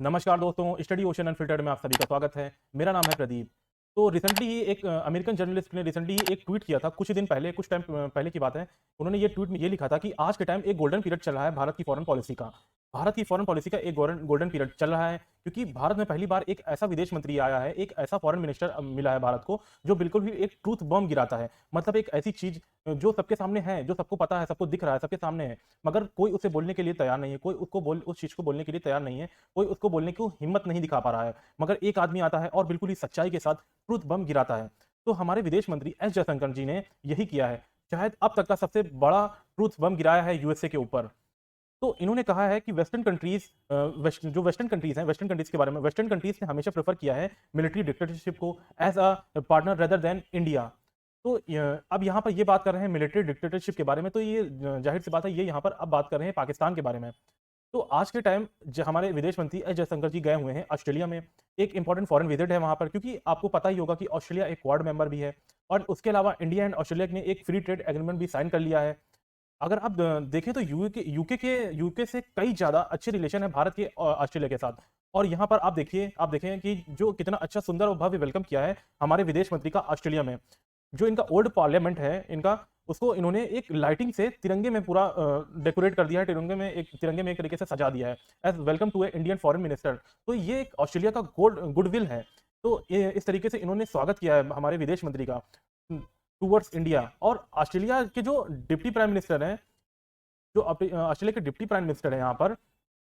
नमस्कार दोस्तों, study ocean unfiltered में आप सभी का स्वागत है। मेरा नाम है प्रदीप। तो रिसेंटली ही एक अमेरिकन जर्नलिस्ट ने रिसेंटली ही एक ट्वीट किया था, कुछ दिन पहले, कुछ टाइम पहले की बात है। उन्होंने ये ट्वीट में ये लिखा था कि आज के टाइम एक गोल्डन पीरियड चल रहा है भारत की फॉरेन पॉलिसी का। भारत की फॉरेन पॉलिसी का एक गोल्डन पीरियड चल रहा है, क्योंकि भारत में पहली बार एक ऐसा विदेश मंत्री आया है, एक ऐसा फॉरेन मिनिस्टर मिला है भारत को, जो बिल्कुल भी एक ट्रूथ बम गिराता है। मतलब एक ऐसी चीज जो सबके सामने है, जो सबको पता है, सबको दिख रहा है, सबके सामने है, मगर कोई उसे बोलने के लिए तैयार नहीं है, कोई उस चीज को बोलने के लिए तैयार नहीं है, कोई उसको बोलने की हिम्मत नहीं दिखा पा रहा है। मगर एक आदमी आता है और बिल्कुल ही सच्चाई के साथ ट्रूथ बम गिराता है। तो हमारे विदेश मंत्री एस जयशंकर जी ने यही किया है। शायद अब तक का सबसे बड़ा ट्रूथ बम गिराया है यूएसए के ऊपर। तो इन्होंने कहा है कि वेस्टर्न कंट्रीज हैं, वेस्टर्न कंट्रीज के बारे में, वेस्टर्न कंट्रीज ने हमेशा प्रेफर किया है मिलिट्री डिक्टेटरशिप को as a partner rather than India. तो अब यहाँ पर ये बात कर रहे हैं मिलिट्री डिक्टेटरशिप के बारे में, तो ये जाहिर सी बात है, ये यहाँ पर अब बात कर रहे हैं पाकिस्तान के बारे में। तो आज के टाइम हमारे विदेश मंत्री एस जयशंकर जी गए हुए हैं ऑस्ट्रेलिया में। एक इंपॉर्टेंट फॉरेन विजिट है वहां पर, क्योंकि आपको पता ही होगा कि ऑस्ट्रेलिया एक क्वाड मेंबर भी है, और उसके अलावा इंडिया एंड ऑस्ट्रेलिया ने एक फ्री ट्रेड एग्रीमेंट भी साइन कर लिया है। अगर आप देखें तो यूके से कई ज्यादा अच्छे रिलेशन है भारत के ऑस्ट्रेलिया के साथ। और यहाँ पर आप देखें कि जो कितना अच्छा सुंदर और भव्य वेलकम किया है हमारे विदेश मंत्री का ऑस्ट्रेलिया में। जो इनका ओल्ड पार्लियामेंट है इनका, उसको इन्होंने एक लाइटिंग से तिरंगे में पूरा डेकोरेट कर दिया है, तिरंगे में एक तरीके से सजा दिया है as welcome to a Indian foreign minister. तो ये एक ऑस्ट्रेलिया का गुडविल है। तो इस तरीके से इन्होंने स्वागत किया है हमारे विदेश मंत्री का टूवर्ड्स इंडिया। और ऑस्ट्रेलिया के जो डिप्टी प्राइम मिनिस्टर हैं, ऑस्ट्रेलिया के डिप्टी प्राइम मिनिस्टर हैं यहाँ पर,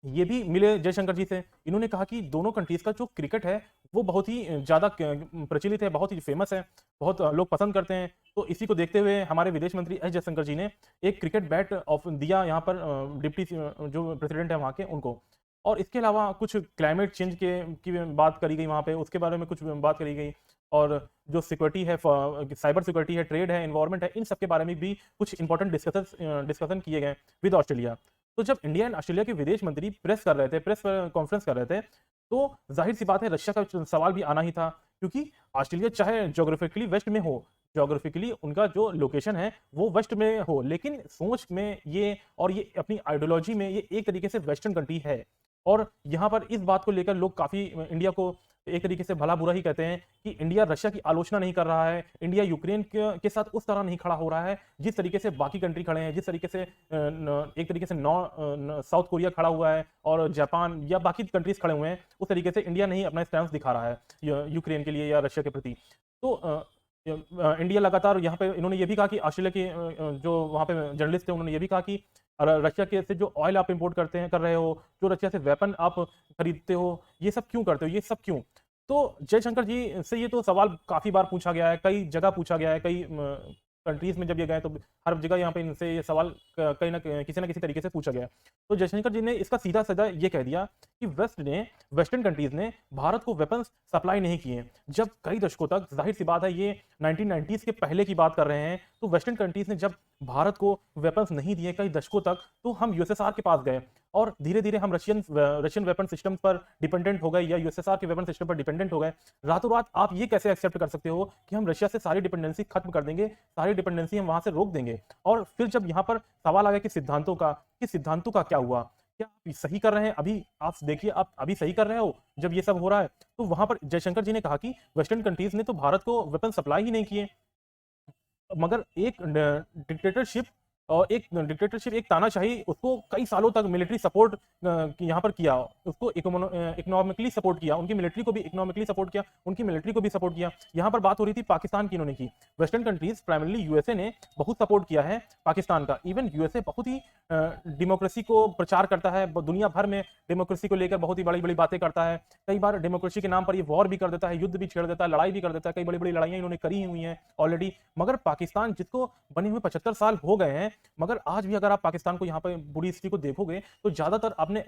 ये भी मिले जयशंकर जी से। इन्होंने कहा कि दोनों कंट्रीज का जो क्रिकेट है वो बहुत ही ज्यादा प्रचलित है, बहुत ही फेमस है, बहुत लोग पसंद करते हैं। तो इसी को देखते हुए हमारे विदेश मंत्री एस जयशंकर जी ने एक क्रिकेट बैट ऑफ दिया यहाँ पर डिप्टी जो प्रेसिडेंट है वहाँ के उनको। और इसके अलावा कुछ क्लाइमेट चेंज की बात करी गई वहाँ पे, उसके बारे में कुछ बात करी गई। और जो सिक्योरिटी है, साइबर सिक्योरिटी है, ट्रेड है, एनवायरमेंट है, इन सब के बारे में भी कुछ इंपॉर्टेंट डिस्कशन किए गए विद ऑस्ट्रेलिया। तो जब इंडिया एंड ऑस्ट्रेलिया के विदेश मंत्री प्रेस कॉन्फ्रेंस कर रहे थे, तो जाहिर सी बात है रशिया का सवाल भी आना ही था, क्योंकि ऑस्ट्रेलिया चाहे ज्योग्राफिकली वेस्ट में हो, ज्योग्राफिकली उनका जो लोकेशन है वो वेस्ट में हो, लेकिन सोच में ये और ये अपनी आइडियोलॉजी में ये एक तरीके से वेस्टर्न कंट्री है। और यहाँ पर इस बात को लेकर लोग काफी इंडिया को एक तरीके से भला बुरा ही कहते हैं कि इंडिया रशिया की आलोचना नहीं कर रहा है, इंडिया यूक्रेन के साथ उस तरह नहीं खड़ा हो रहा है जिस तरीके से बाकी कंट्री खड़े हैं, जिस तरीके से एक तरीके से साउथ कोरिया खड़ा हुआ है और जापान या बाकी कंट्रीज खड़े हुए हैं, उस तरीके से इंडिया नहीं अपना स्टैंड दिखा रहा है यूक्रेन के लिए या रशिया के प्रति। तो इंडिया लगातार यहाँ पे इन्होंने ये भी कहा कि ऑस्ट्रेलिया के जो वहाँ पे जर्नलिस्ट थे उन्होंने ये भी कहा कि रशिया के से जो ऑयल आप इंपोर्ट कर रहे हो, जो रशिया से वेपन आप खरीदते हो, ये सब क्यों करते हो, ये सब क्यों। तो जयशंकर जी से ये तो सवाल काफी बार पूछा गया है, कई जगह पूछा गया है, कई कंट्रीज में जब ये गए तो हर जगह यहाँ पे इनसे ये सवाल कहीं ना किसी तरीके से पूछा गया। तो जयशंकर जी ने इसका सीधा साधा ये कह दिया कि वेस्टर्न कंट्रीज ने भारत को वेपन्स सप्लाई नहीं किए। जब कई दशकों तक, जाहिर सी बात है ये 1990s के पहले की बात कर रहे हैं, तो वेस्टर्न कंट्रीज ने जब भारत को वेपन्स नहीं दिए कई दशकों तक, तो हम यूएसएसआर के पास गए और धीरे धीरे हम रशियन वेपन सिस्टम पर डिपेंडेंट हो गए या यूएसएसआर के वेपन सिस्टम पर डिपेंडेंट हो गए। रातों रात आप ये कैसे एक्सेप्ट कर सकते हो कि हम रशिया से सारी डिपेंडेंसी खत्म कर देंगे, सारी डिपेंडेंसी हम वहां से रोक देंगे। और फिर जब यहाँ पर सवाल आ गया कि सिद्धांतों का क्या हुआ, क्या आप सही कर रहे हैं, अभी आप देखिए आप अभी सही कर रहे हो जब ये सब हो रहा है। तो वहां पर जयशंकर जी ने कहा कि वेस्टर्न कंट्रीज ने तो भारत को वेपन सप्लाई ही नहीं किए, मगर एक तानाशाही, उसको कई सालों तक मिलिट्री सपोर्ट यहाँ पर किया, उसको इकोनॉमिकली सपोर्ट किया, उनकी मिलिट्री को भी इकोनॉमिकली सपोर्ट किया, उनकी मिलिट्री को भी सपोर्ट किया। यहाँ पर बात हो रही थी पाकिस्तान की, इन्होंने की। वेस्टर्न कंट्रीज प्राइमरली यूएसए ने बहुत सपोर्ट किया है पाकिस्तान का। इवन यूएसए बहुत ही डेमोक्रेसी को प्रचार करता है, दुनिया भर में डेमोक्रेसी को लेकर बहुत ही बड़ी बड़ी बातें करता है। कई बार डेमोक्रेसी के नाम पर ये वॉर भी कर देता है, युद्ध भी छेड़ देता है, लड़ाई भी कर देता है, कई बड़ी बड़ी लड़ाइयां इन्होंने करी हुई हैं ऑलरेडी। मगर पाकिस्तान जिसको बने हुए 75 साल हो गए हैं, मगर आज भी अगर आप पाकिस्तान को यहाँ पर बुरी स्थिति को देखोगे तो ज्यादातर आपने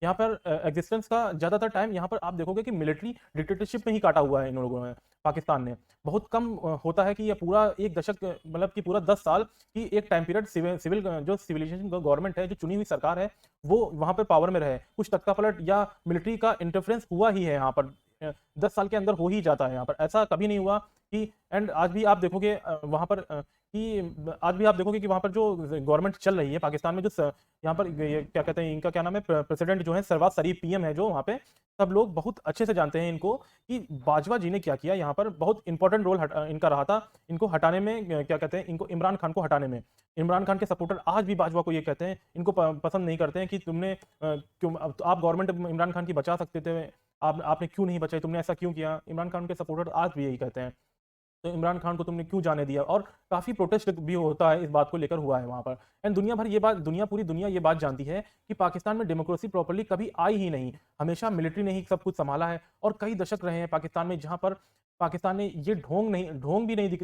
यहाँ पर एग्जिस्टेंस का ज्यादातर टाइम यहाँ पर आप देखोगे कि मिलिट्री डिक्टेटरशिप में ही काटा हुआ है इन लोगों ने, पाकिस्तान ने। बहुत कम होता है कि ये पूरा एक दशक, मतलब कि पूरा 10 साल की एक टाइम पीरियड सिविलाइजेशन गवर्नमेंट है, जो चुनी हुई सरकार है, वो वहां पर पावर में रहे। कुछ तख्तापलट या मिलिट्री का इंटरफेरेंस हुआ ही है यहाँ पर, 10 साल के अंदर हो ही जाता है यहाँ पर, ऐसा कभी नहीं हुआ कि। एंड आज भी आप देखोगे वहां पर कि आज भी आप देखोगे कि वहाँ पर जो गवर्नमेंट चल रही है पाकिस्तान में, जो यहाँ पर ये क्या कहते हैं, इनका क्या नाम है, प्रेसिडेंट जो है शहबाज शरीफ, पीएम है जो वहाँ पे, सब लोग बहुत अच्छे से जानते हैं इनको कि बाजवा जी ने क्या किया। यहाँ पर बहुत इंपॉर्टेंट रोल इनका रहा था इनको हटाने में, क्या कहते हैं, इनको इमरान खान को हटाने में। इमरान खान के सपोर्टर आज भी बाजवा को ये कहते हैं, इनको पसंद नहीं करते हैं कि तुमने क्यों, अब तो आप गवर्नमेंट इमरान खान की बचा सकते थे, आपने क्यों नहीं बचाई, तुमने ऐसा क्यों किया। इमरान खान के सपोर्टर आज भी यही कहते हैं, तो इमरान खान को तुमने क्यों जाने दिया। और काफ़ी प्रोटेस्ट भी होता है, इस बात को लेकर हुआ है वहाँ पर। एंड दुनिया भर ये बात, पूरी दुनिया ये बात जानती है कि पाकिस्तान में डेमोक्रेसी प्रॉपर्ली कभी आई ही नहीं, हमेशा मिलिट्री ने ही सब कुछ संभाला है। और कई दशक रहे हैं पाकिस्तान में जहाँ पर पाकिस्तान ने ये ढोंग भी नहीं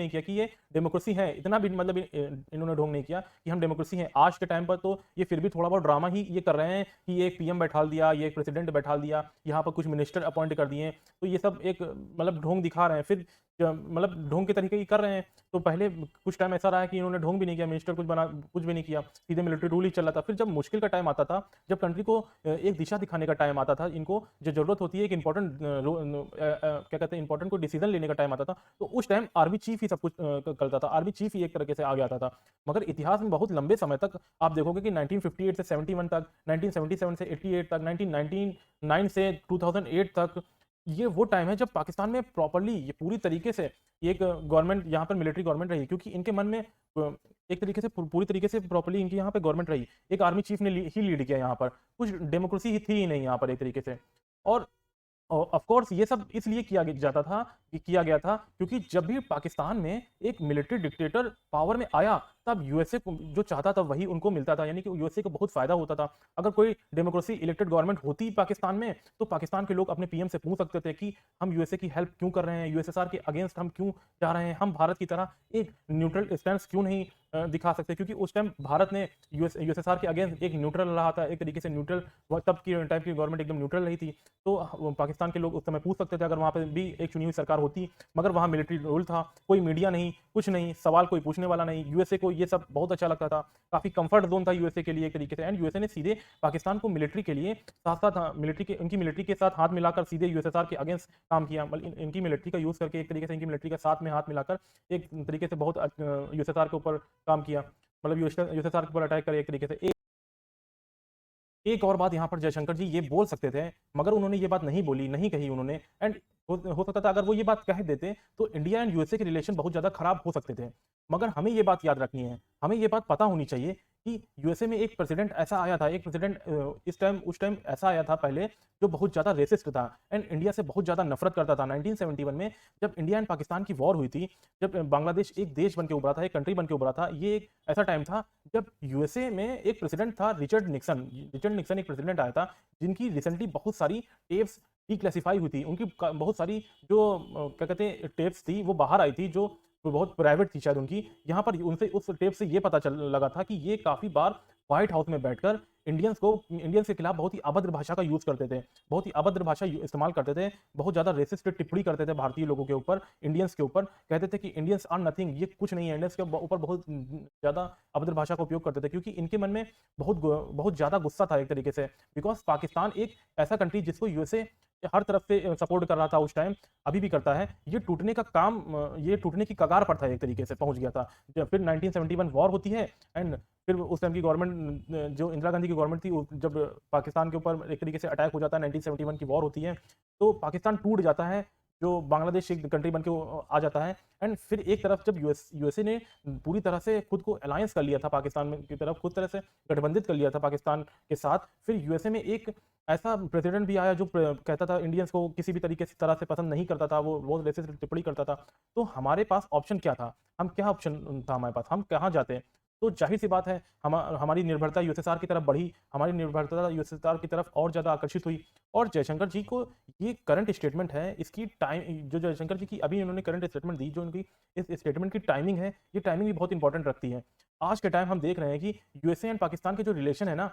किया कि ये डेमोक्रेसी है। इतना भी मतलब इन्होंने ढोंग नहीं किया कि हम डेमोक्रेसी हैं। आज के टाइम पर तो ये फिर भी थोड़ा बहुत ड्रामा ही ये कर रहे हैं कि ये एक पीएम बैठा दिया, ये एक प्रेसिडेंट बैठा दिया, यहाँ पर कुछ मिनिस्टर अपॉइंट कर दिए, तो ये सब एक मतलब ढोंग दिखा रहे हैं, फिर मतलब ढोंग के तरीके की कर रहे हैं। तो पहले कुछ टाइम ऐसा रहा है कि इन्होंने ढोंग भी नहीं किया, मिनिस्टर कुछ भी नहीं किया, सीधे मिलिट्री रूल ही चल रहा था। फिर जब मुश्किल का टाइम आता था, जब कंट्री को एक दिशा दिखाने का टाइम आता था, इनको जो जरूरत होती है एक इंपॉर्टेंट क्या कहते हैं, इंपॉर्टेंट को डिसीजन लेने का टाइम आता था, तो उस टाइम आर्मी चीफ ही सब कुछ करता था, आर्मी चीफ ही एक तरीके से आगे आता था। मगर इतिहास में बहुत लंबे समय तक आप देखोगे कि 1958 से 71 तक, 1977 से 88 तक, 1999 से 2008 तक, ये वो टाइम है जब पाकिस्तान में प्रॉपर्ली ये पूरी तरीके से एक गवर्नमेंट, यहाँ पर मिलिट्री गवर्नमेंट रही, क्योंकि इनके मन में एक तरीके से पूरी तरीके से प्रॉपर्ली इनकी यहाँ पे गवर्नमेंट रही, एक आर्मी चीफ ने ही लीड किया यहाँ पर, कुछ डेमोक्रेसी ही थी ही नहीं यहाँ पर एक तरीके से। और ऑफ कोर्स ये सब इसलिए किया गया था क्योंकि जब भी पाकिस्तान में एक मिलिट्री डिक्टेटर पावर में आया, तब यूएसए को जो चाहता था वही उनको मिलता था, यानी कि यूएसए को बहुत फायदा होता था। अगर कोई डेमोक्रेसी इलेक्टेड गवर्नमेंट होती पाकिस्तान में, तो पाकिस्तान के लोग अपने पीएम से पूछ सकते थे कि हम यूएसए की हेल्प क्यों कर रहे हैं, यूएसएसआर के अगेंस्ट हम क्यों जा रहे हैं, हम भारत की तरह एक न्यूट्रल स्टैंड क्यों नहीं दिखा सकते। क्योंकि उस टाइम भारत ने यूएसएसआर के अगेंस्ट एक न्यूट्रल रहा था, एक तरीके से न्यूट्रल, तब की टाइप की गवर्नमेंट एकदम न्यूट्रल रही थी। तो पाकिस्तान के लोग उस समय पूछ सकते थे अगर वहाँ पर भी एक चुनी हुई सरकार होती। मगर वहाँ मिलिट्री रूल था, कोई मीडिया नहीं, कुछ नहीं, सवाल कोई पूछने वाला नहीं। यूएसए को ये सब बहुत अच्छा लगता था, काफ़ी कंफर्ट जोन था यूएसए के लिए एक तरीके से। एंड यूएसए ने सीधे पाकिस्तान को मिलिट्री के लिए साथ साथ इनकी मिलिट्री के साथ हाथ मिलाकर सीधे यूएसएसआर के अगेंस्ट काम किया। मतलब इनकी मिलिट्री का यूज़ करके एक तरीके से इनकी मिलिट्री के साथ में हाथ मिलाकर एक तरीके से बहुत यूएसएसआर के ऊपर काम किया, मतलब यूएसएसआर के ऊपर अटैक करे एक तरीके से। एक और बात यहाँ पर जयशंकर जी ये बोल सकते थे, मगर उन्होंने ये बात नहीं बोली, नहीं कही उन्होंने। एंड हो सकता था अगर वो ये बात कह देते तो इंडिया एंड यूएसए के रिलेशन बहुत ज़्यादा खराब हो सकते थे। मगर हमें ये बात याद रखनी है, हमें ये बात पता होनी चाहिए कि यूएसए में एक प्रेसिडेंट ऐसा आया था, एक प्रेसिडेंट उस टाइम ऐसा आया था पहले, जो बहुत ज़्यादा रेसिस्ट था एंड इंडिया से बहुत ज़्यादा नफरत करता था। 1971 में जब इंडिया एंड पाकिस्तान की वॉर हुई थी, जब बांग्लादेश एक देश बन के उभरा था, एक कंट्री बन के उभरा था, ये एक ऐसा टाइम था जब यूएसए में एक प्रेसिडेंट था रिचर्ड निक्सन एक प्रेसिडेंट आया था, जिनकी रिसेंटली बहुत सारी टेप्स डिक्लासिफाई हुई थी। उनकी बहुत सारी जो क्या कहते हैं टेप्स थी वो बाहर आई थी, जो बहुत प्राइवेट थी शायद उनकी। यहाँ पर उनसे उस टेप से ये पता चल लगा था कि ये काफ़ी बार व्हाइट हाउस में बैठकर इंडियंस के खिलाफ बहुत ही अभद्र भाषा का यूज़ करते थे, बहुत ही अभद्र भाषा इस्तेमाल करते थे, बहुत ज़्यादा रेसिस्ट टिप्पणी करते थे भारतीय लोगों के ऊपर, इंडियंस के ऊपर। कहते थे कि इंडियंस आर नथिंग, ये कुछ नहीं है। इंडियंस के ऊपर बहुत ज़्यादा अभद्र भाषा का उपयोग करते थे, क्योंकि इनके मन में बहुत ज़्यादा गुस्सा था एक तरीके से। बिकॉज पाकिस्तान एक ऐसा कंट्री जिसको यूएसए हर तरफ से सपोर्ट कर रहा था उस टाइम, अभी भी करता है, ये टूटने की कगार पर था, एक तरीके से पहुंच गया था। जब फिर 1971 वॉर होती है एंड फिर उस टाइम की गवर्नमेंट, जो इंदिरा गांधी की गवर्नमेंट थी, जब पाकिस्तान के ऊपर एक तरीके से अटैक हो जाता है, 1971 की वॉर होती है, तो पाकिस्तान टूट जाता है, जो बांग्लादेश एक कंट्री बन के आ जाता है। एंड फिर एक तरफ जब यूएसए ने पूरी तरह से खुद को अलायंस कर लिया था पाकिस्तान की तरफ, खुद तरह से गठबंधित कर लिया था पाकिस्तान के साथ, फिर यूएसए में एक ऐसा प्रेसिडेंट भी आया जो कहता था इंडियंस को किसी भी तरीके से तरह से पसंद नहीं करता था, वो बहुत रेसिस्ट टिप्पणी करता था। तो हमारे पास ऑप्शन क्या था, क्या ऑप्शन था हमारे पास, हम कहाँ जाते? तो जाहिर सी बात है हमारी निर्भरता यूएसएसआर की तरफ बढ़ी, हमारी निर्भरता यूएसएसआर की तरफ और ज़्यादा आकर्षित हुई। और जयशंकर जी को ये करंट स्टेटमेंट है, इसकी टाइम जो जयशंकर जी की अभी इन्होंने करंट स्टेटमेंट दी, जो उनकी इस स्टेटमेंट की टाइमिंग है, ये टाइमिंग भी बहुत इंपॉर्टेंट रखती है। आज के टाइम हम देख रहे हैं कि यूएसए एंड पाकिस्तान के जो रिलेशन है ना,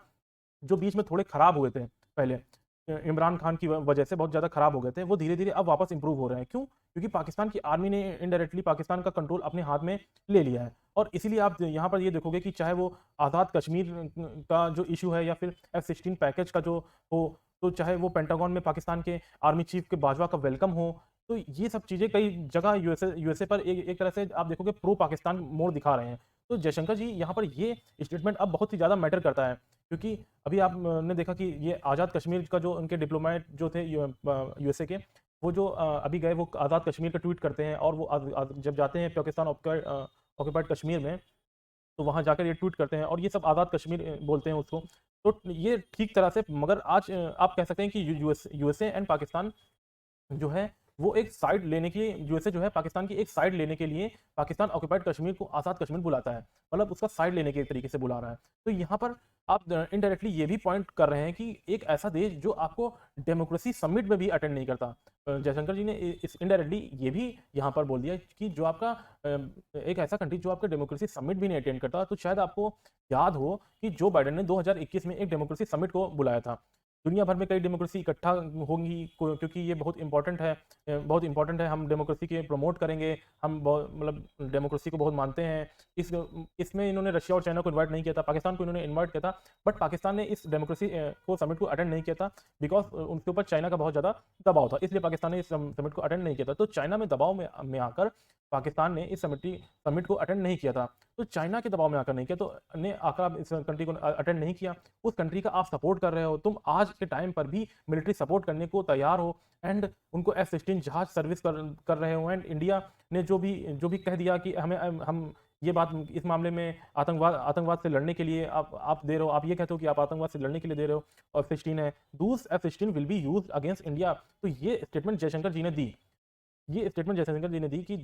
जो बीच में थोड़े खराब हुए थे पहले, इमरान खान की वजह से बहुत ज़्यादा खराब हो गए थे, वो धीरे धीरे अब वापस इंप्रूव हो रहे हैं। क्यों? क्योंकि पाकिस्तान की आर्मी ने इनडायरेक्टली पाकिस्तान का कंट्रोल अपने हाथ में ले लिया है। और इसीलिए आप यहाँ पर ये देखोगे कि चाहे वो आज़ाद कश्मीर का जो इशू है, या फिर F-16 पैकेज का जो हो, तो चाहे वो पेंटागन में पाकिस्तान के आर्मी चीफ के बाजवा का वेलकम हो, तो ये सब चीज़ें कई जगह यूएसए पर एक तरह से आप देखोगे प्रो पाकिस्तान मोड़ दिखा रहे हैं। तो जयशंकर जी यहाँ पर ये स्टेटमेंट अब बहुत ही ज़्यादा मैटर करता है, क्योंकि अभी आपने देखा कि ये आज़ाद कश्मीर का जो उनके डिप्लोमेट जो थे यूएसए के, वो जो अभी गए वो आज़ाद कश्मीर का ट्वीट करते हैं, और वो जब जाते हैं पाकिस्तान ऑक्यूपाइड कश्मीर में, तो वहाँ जाकर ये ट्वीट करते हैं और ये सब आज़ाद कश्मीर बोलते हैं उसको। तो ये ठीक तरह से, मगर आज आप कह सकते हैं कि यूएसए एंड पाकिस्तान जो है वो एक साइड लेने के लिए, यूएसए जो है पाकिस्तान की एक साइड लेने के लिए पाकिस्तान ऑक्यूपाइड कश्मीर को आज़ाद कश्मीर बुलाता है, मतलब उसका साइड लेने के तरीके से बुला रहा है। तो यहाँ पर आप इनडायरेक्टली ये भी पॉइंट कर रहे हैं कि एक ऐसा देश जो आपको डेमोक्रेसी समिट में भी अटेंड नहीं करता, जयशंकर जी ने इस इनडायरेक्टली ये भी यहाँ पर बोल दिया कि जो आपका एक ऐसा कंट्री जो आपका डेमोक्रेसी समिट भी नहीं अटेंड करता। तो शायद आपको याद हो कि जो बाइडेन ने 2021 में एक डेमोक्रेसी समिट को बुलाया था। दुनिया भर में कई डेमोक्रेसी इकट्ठा होंगी, क्योंकि ये बहुत इंपॉर्टेंट है, बहुत इंपॉर्टेंट है। हम डेमोक्रेसी के प्रमोट करेंगे, हम मतलब डेमोक्रेसी को बहुत मानते हैं। इसमें इन्होंने रशिया और चाइना को इन्वाइट नहीं किया था, पाकिस्तान को इन्होंने इन्वाइट किया था, बट पाकिस्तान ने इस डेमोक्रेसी को समिट को अटेंड नहीं किया था, बिकॉज उनके ऊपर चाइना का बहुत ज़्यादा दबाव था, इसलिए पाकिस्तान ने इस समिट को अटेंड नहीं किया था। तो चाइना में दबाव में आकर पाकिस्तान ने इस समिट को अटेंड नहीं किया था। तो चाइना के दबाव में आकर नहीं किया, तो ने आकर आप इस कंट्री को अटेंड नहीं किया, उस कंट्री का आप सपोर्ट कर रहे हो, तुम आज के टाइम पर भी मिलिट्री सपोर्ट करने को तैयार हो, एंड उनको F-16 जहाज सर्विस कर रहे हो। एंड इंडिया ने जो भी कह दिया कि हम ये बात इस मामले में आतंकवाद से लड़ने के लिए आप दे रहे हो, आप ये कहते हो कि आप आतंकवाद से लड़ने के लिए दे रहे हो, और F-16 है, दूस F-16 will be used against India. तो ये स्टेटमेंट जयशंकर जी ने दी, कि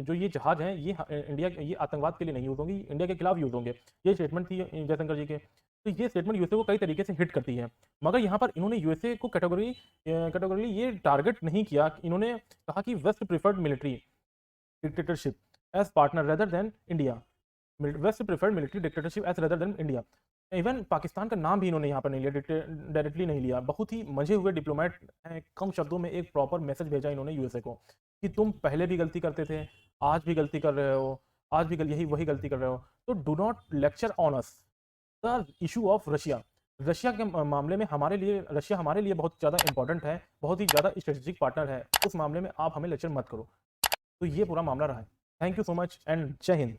जो ये जहाज हैं ये इंडिया ये आतंकवाद के लिए नहीं यूज होंगी, इंडिया के खिलाफ यूज होंगे। ये स्टेटमेंट थी जयशंकर जी के। तो ये स्टेटमेंट यूएसए को कई तरीके से हिट करती है, मगर यहाँ पर इन्होंने यूएसए को कैटेगोरी ये टारगेट नहीं किया। इन्होंने कहा कि west preferred military dictatorship as partner rather than India, west preferred military dictatorship as rather than India. Even Pakistan का नाम भी इन्होंने यहाँ पर नहीं लिया, डायरेक्टली नहीं लिया। बहुत ही मंझे हुए डिप्लोमेट हैं, कम शब्दों में एक प्रॉपर मैसेज भेजा इन्होंने यूएसए को कि तुम पहले भी गलती करते थे, आज भी गलती कर रहे हो, आज भी यही वही गलती कर रहे हो, तो do not lecture on us the issue of Russia. Russia के मामले में रशिया हमारे लिए बहुत ज़्यादा इंपॉर्टेंट है, बहुत ही ज़्यादा स्ट्रेटेजिक पार्टनर है, उस मामले में आप हमें लेक्चर मत करो। तो ये पूरा मामला रहा है। Thank you so much and जय हिंद।